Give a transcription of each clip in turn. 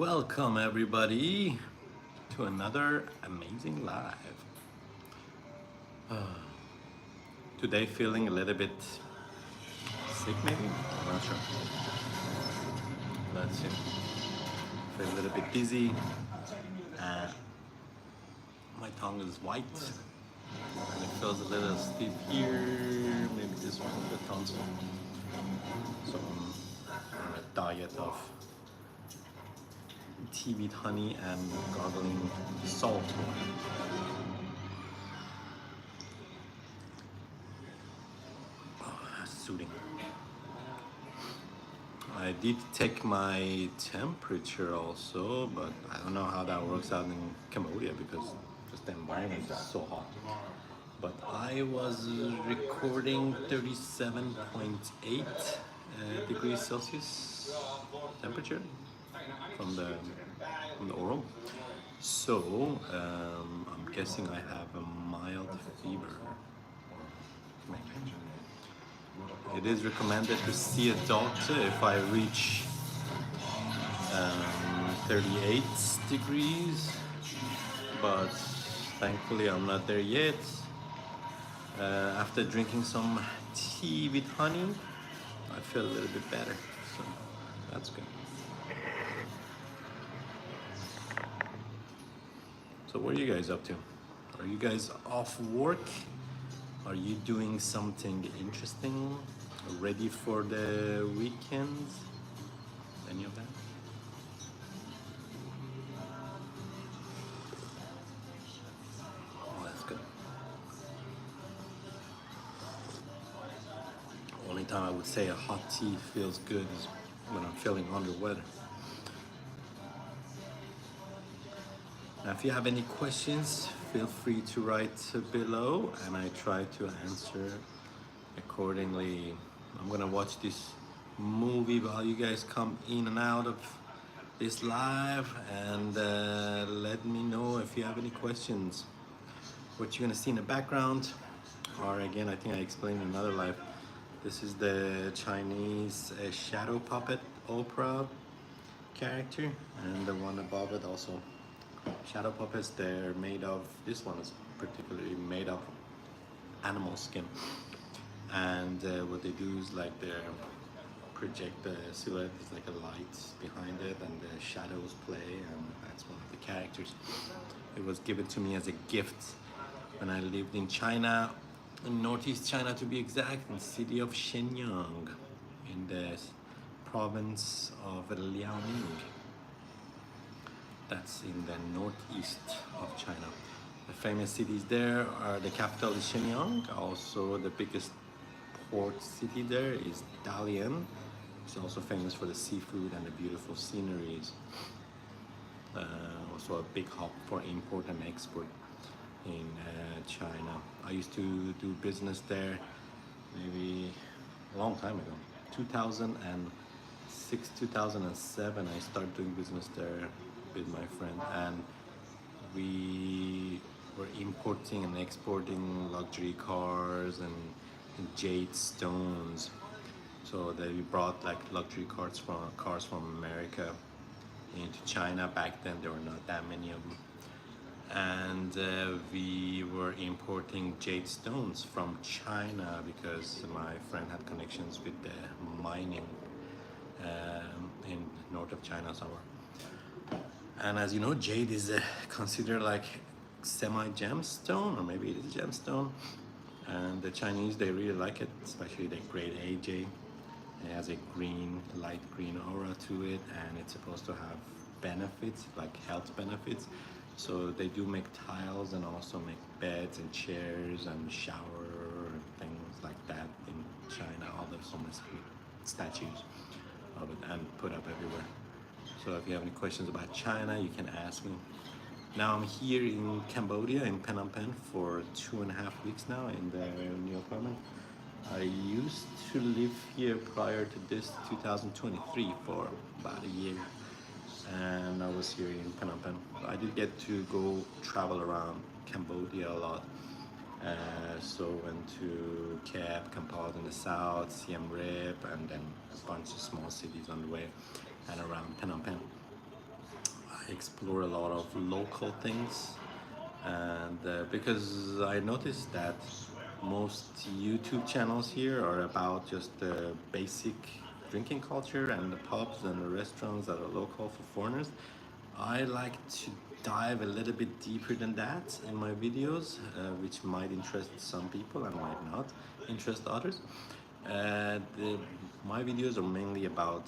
Welcome everybody to another amazing live. Today feeling a little bit sick maybe? I'm not sure. Let's see. Feel a little bit dizzy. Uh, my tongue is white and it feels a little stiff here. Maybe this one, the tonsil. So I'm on a diet of tea with honey and gargling salt water. Soothing. I did take my temperature also, but I don't know how that works out in Cambodia because just the environment is so hot. But I was recording 37.8 degrees Celsius temperature from the oral. So I'm guessing I have a mild fever. Maybe. It is recommended to see a doctor if I reach 38 degrees, but thankfully I'm not there yet. After drinking some tea with honey, I feel a little bit better, so that's good. So what are you guys up to? Are you guys off work? Are you doing something interesting? Ready for the weekends? Any of that? Oh, that's good. Only time I would say a hot tea feels good is when I'm feeling under weather. Now, if you have any questions, feel free to write below and I try to answer accordingly. I'm gonna watch this movie while you guys come in and out of this live, and let me know if you have any questions. What you're gonna see in the background are, again, I think I explained in another live, this is the Chinese shadow puppet opera character, and the one above it also shadow puppets. They're made of, this one is particularly made of animal skin, and what they do is like they project the silhouette is like a light behind it and the shadows play, and that's one of the characters. It was given to me as a gift when I lived in China, in northeast China to be exact, in the city of Shenyang in the province of Liaoning. That's in the northeast of China. The famous cities there are, the capital is Shenyang, also the biggest port city there is Dalian. It's also famous for the seafood and the beautiful sceneries. Also a big hub for import and export in China. I used to do business there maybe a long time ago. 2006, 2007, I started doing business there with my friend, and we were importing and exporting luxury cars and jade stones. So they brought like luxury cars from America into China. Back then there were not that many of them, and we were importing jade stones from China because my friend had connections with the mining in north of China somewhere. And as you know, jade is considered like semi-gemstone, or maybe it is gemstone. And the Chinese, they really like it, especially the grade A jade. It has a green, light green aura to it, and it's supposed to have benefits, like health benefits. So they do make tiles and also make beds and chairs and shower and things like that in China. All there's so many statues of it and put up everywhere. So if you have any questions about China, you can ask me. Now I'm here in Cambodia, in Phnom Penh, for 2.5 weeks now in the new apartment. I used to live here prior to this, 2023, for about a year, and I was here in Phnom Penh. I did get to go travel around Cambodia a lot. So went to Kep, Kampot in the south, Siem Reap, and then a bunch of small cities on the way and around Phnom Penh. explore a lot of local things, and because I noticed that most YouTube channels here are about just the basic drinking culture and the pubs and the restaurants that are local for foreigners. I like to dive a little bit deeper than that in my videos, which might interest some people and might not interest others. My videos are mainly about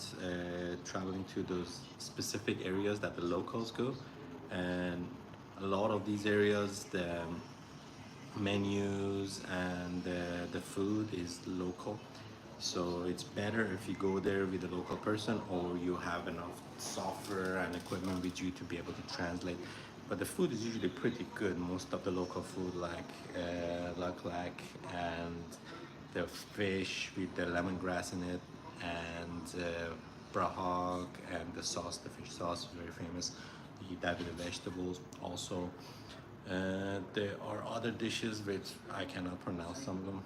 traveling to those specific areas that the locals go, and a lot of these areas, the menus and the food is local. So it's better if you go there with a local person or you have enough software and equipment with you to be able to translate. But the food is usually pretty good. Most of the local food, like laklak and the fish with the lemongrass in it, and brahag and the sauce, the fish sauce is very famous. You eat that with the vegetables also. There are other dishes which I cannot pronounce some of them,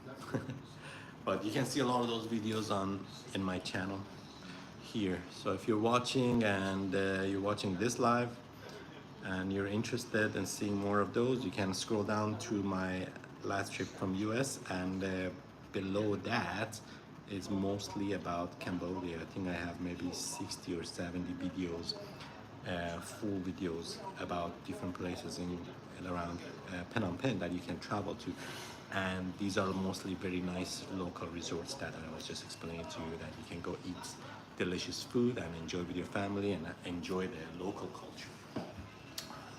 but you can see a lot of those videos on in my channel here. So if you're watching and you're watching this live and you're interested in seeing more of those, you can scroll down to my last trip from US, and below that it's mostly about Cambodia. I think I have maybe 60 or 70 videos, full videos about different places in and around Phnom Penh that you can travel to. And these are mostly very nice local resorts that I was just explaining to you, that you can go eat delicious food and enjoy with your family and enjoy the local culture.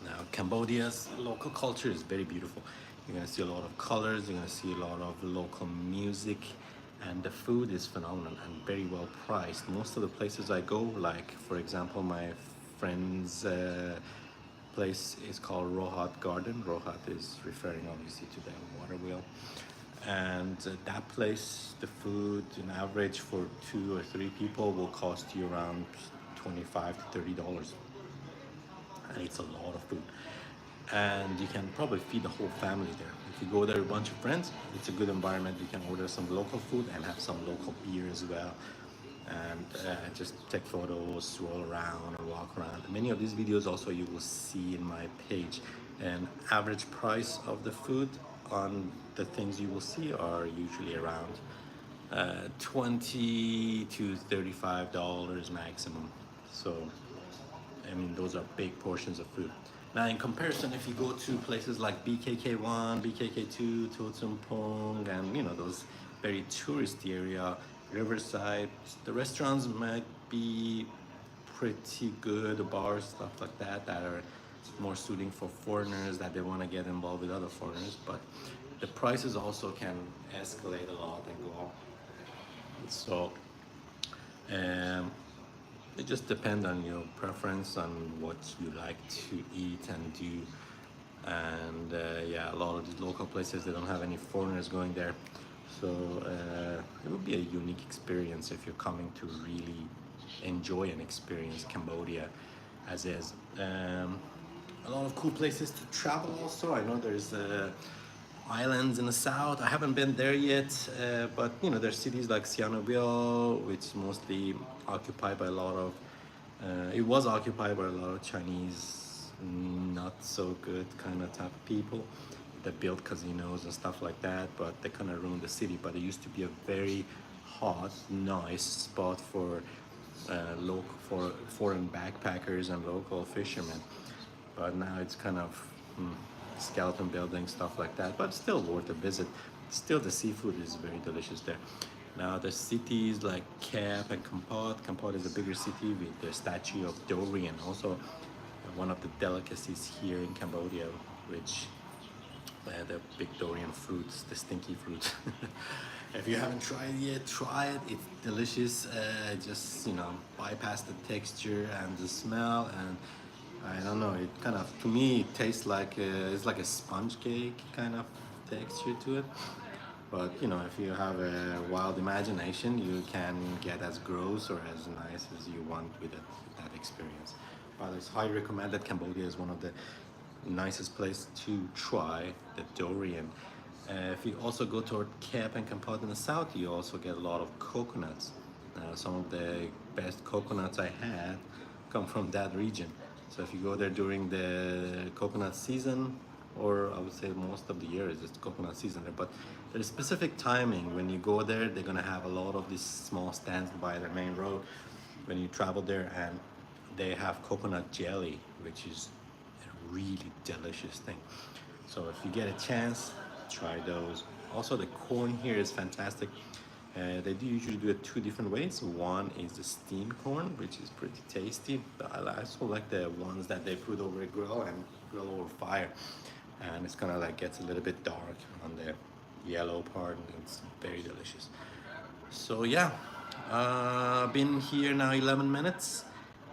Now, Cambodia's local culture is very beautiful. You're gonna see a lot of colors, you're gonna see a lot of local music, and the food is phenomenal and very well priced. Most of the places I go, like for example, my friend's place is called Rohat Garden. Rohat is referring obviously to the water wheel. And that place, the food in average for 2 or 3 people will cost you around $25 to $30. And it's a lot of food. And you can probably feed the whole family there. If you go there with a bunch of friends, it's a good environment. You can order some local food and have some local beer as well, and just take photos, roll around or walk around. Many of these videos also you will see in my page. And average price of the food on the things you will see are usually around $20 to $35 maximum. So I mean, those are big portions of food. Now, in comparison, if you go to places like BKK1, BKK2, Totumpong, and those very touristy area, Riverside, the restaurants might be pretty good, the bars, stuff like that, that are more suiting for foreigners, that they want to get involved with other foreigners. But the prices also can escalate a lot and go up. So, it just depends on your preference, on what you like to eat and do. And yeah, a lot of these local places, they don't have any foreigners going there. So it would be a unique experience if you're coming to really enjoy and experience Cambodia as is. A lot of cool places to travel also. I know there's islands in the south. I haven't been there yet, but there's cities like Sihanoukville, which is mostly occupied by a lot of. It was occupied by a lot of Chinese, not so good kind of type of people that built casinos and stuff like that. But they kind of ruined the city. But it used to be a very hot, nice spot for for foreign backpackers and local fishermen. But now it's kind of skeleton building, stuff like that, but still worth a visit. Still, the seafood is very delicious there. Now, the cities like Kap and Kampot. Kampot is a bigger city with the statue of Dorian, also one of the delicacies here in Cambodia, which the big durian fruits, the stinky fruit. If you haven't tried it yet, try it. It's delicious. Just bypass the texture and the smell, and I don't know. It kind of, to me, it tastes like it's like a sponge cake kind of texture to it. But if you have a wild imagination, you can get as gross or as nice as you want with that experience. But it's highly recommended. Cambodia is one of the nicest place to try the durian. If you also go toward Kap and Kampot in the south, you also get a lot of coconuts. Some of the best coconuts I had come from that region. So if you go there during the coconut season, or I would say most of the year is just coconut season there, but there's specific timing. When you go there, they're gonna have a lot of these small stands by the main road when you travel there, and they have coconut jelly, which is a really delicious thing. So if you get a chance, try those. Also, the corn here is fantastic. They do usually do it two different ways. One is the steamed corn, which is pretty tasty, but I also like the ones that they put over a grill and grill over fire, and it's kind of like gets a little bit dark on the yellow part, and it's very delicious. So yeah, been here now 11 minutes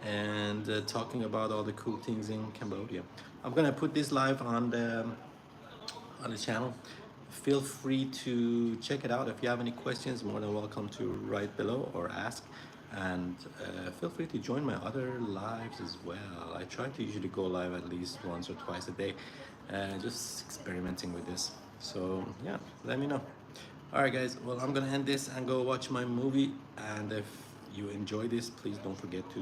and talking about all the cool things in Cambodia. I'm gonna put this live on the channel. Feel free to check it out. If you have any questions, more than welcome to write below or ask. And feel free to join my other lives as well. I try to usually go live at least once or twice a day, just experimenting with this. So yeah, let me know. All right, guys. Well, I'm gonna end this and go watch my movie. And if you enjoy this, please don't forget to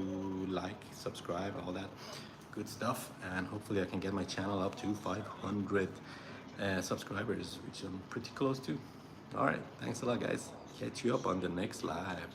like, subscribe, all that good stuff. And hopefully, I can get my channel up to 500 subscribers, which I'm pretty close to. All right, thanks a lot, guys. Catch you up on the next live.